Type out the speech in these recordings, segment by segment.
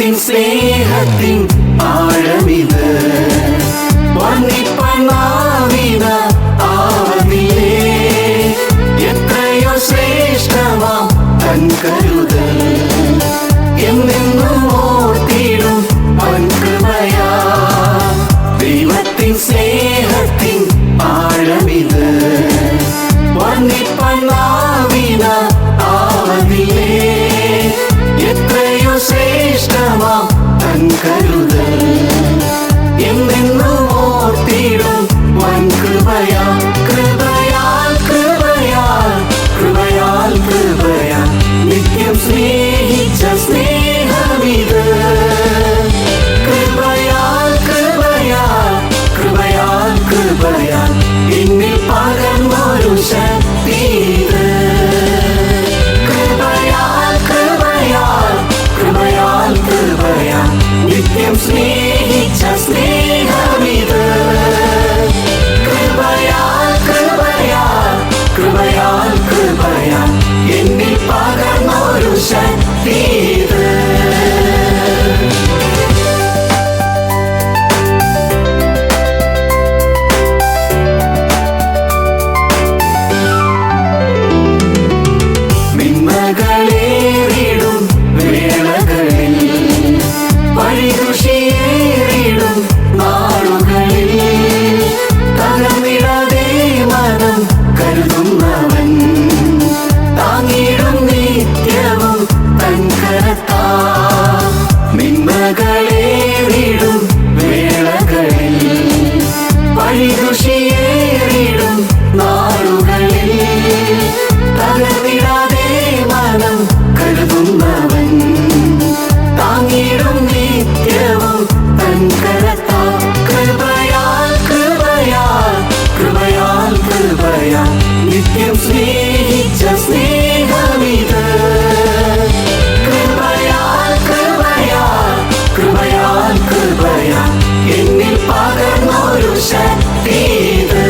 ദൈവത്തിൻ സ്നേഹത്തിൻ ആഴമിത് വർണ്ണിപ്പനാവിന ആവതില്ലേ. എത്രയോ ശ്രേഷ്ഠമാം തൻ കരുതൽ എന്നെന്നും ഓർത്തിടും വൻകൃപയാ. ദൈവത്തിൻ സ്നേഹത്തിൻ ആഴമിത് വർണ്ണിപ്പനാവിന ആവതില്ലേ. എത്രയോ ശ്രേഷ്ഠമാം തൻ കരുതൽ എന്നെന്നും ഓർത്തിടും വൻകൃപയാ. കൃപയാൽ കൃപയാൽ കൃപയാൽ കൃപയാൽ നിത്യം സ്നേഹിച്ച സ്നേഹമിത്. കൃപയാൽ കൃപയാൽ കൃപയാൽ കൃപയാൽ എന്നിൽ പകർന്നൊരു ശക്തിത്. കൃപയാൽ കൃപയാൽ കൃപയാൽ കൃപയാൽ നിത്യം സ്നേഹിച്ച സ്നേഹമിത്. കൃപയാൽ കൃപയാൽ കൃപയാൽ കൃപയാൽ എന്നിൽ പകർന്നൊരു ശക്തിത്. നിന്മകളേറിടും വേളകളിൽ വഴികൃഷിയേറിടും നാളുകളിൽ തകർന്നിടാതെ മനം കരുതുന്നവൻ താങ്ങിടും നിത്യവും തൻ കരത്താൽ. നിന്മകളേറിടും വേളകളിൽ വഴികൃഷിയേറിടും നാളുകളിൽ തകർന്നിടാതെ മനം കരുതുന്നവൻ താങ്ങിടും നിത്യവും തൻ കരത്താൽ. കൃപയാൽ കൃപയാൽ കൃപയാൽ കൃപയാൽ നിത്യം സ്നേഹിച്ച സ്നേഹമിത്. കൃപയാൽ കൃപയാൽ കൃപയാൽ കൃപയാൽ എന്നിൽ പകർന്നൊരു ശക്തിത്.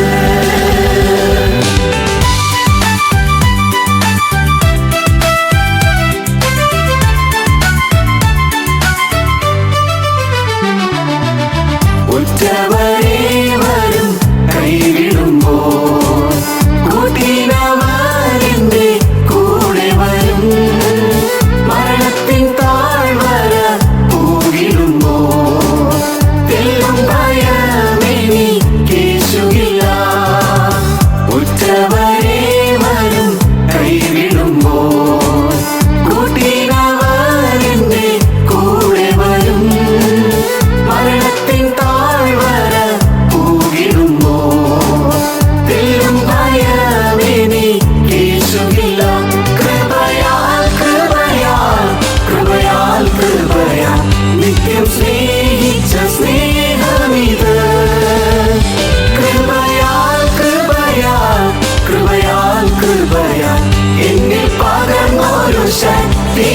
ഉറ്റവരേവരും കൈവിടുമ്പോൾ കൂട്ടിനവരെന്റെ കൂടെ വരും. മരണത്തിൻ താഴ്വര പോകിടുമ്പോൾ തെല്ലും ഭയമെനിക്കേശുകില്ല. ഉറ്റവരേവരും കൈവിടുമ്പോൾ കൂട്ടിനവരെന്റെ കൂടെ വരും. മരണത്തിൻ താഴ്വര പോകിടുമ്പോൾ തെല്ലും ഭയമെനിക്കേശുകില്ല. കൃപയാൽ കൃപയാൽ കൃപയാൽ കൃപയാൽ നിത്യം സ്നേഹിച്ച സ്നേഹമിത്. കൃപയാൽ കൃപയാൽ കൃപയാൽ കൃപയാൽ എന്നിൽ പകർന്നൊരു ശക്തി.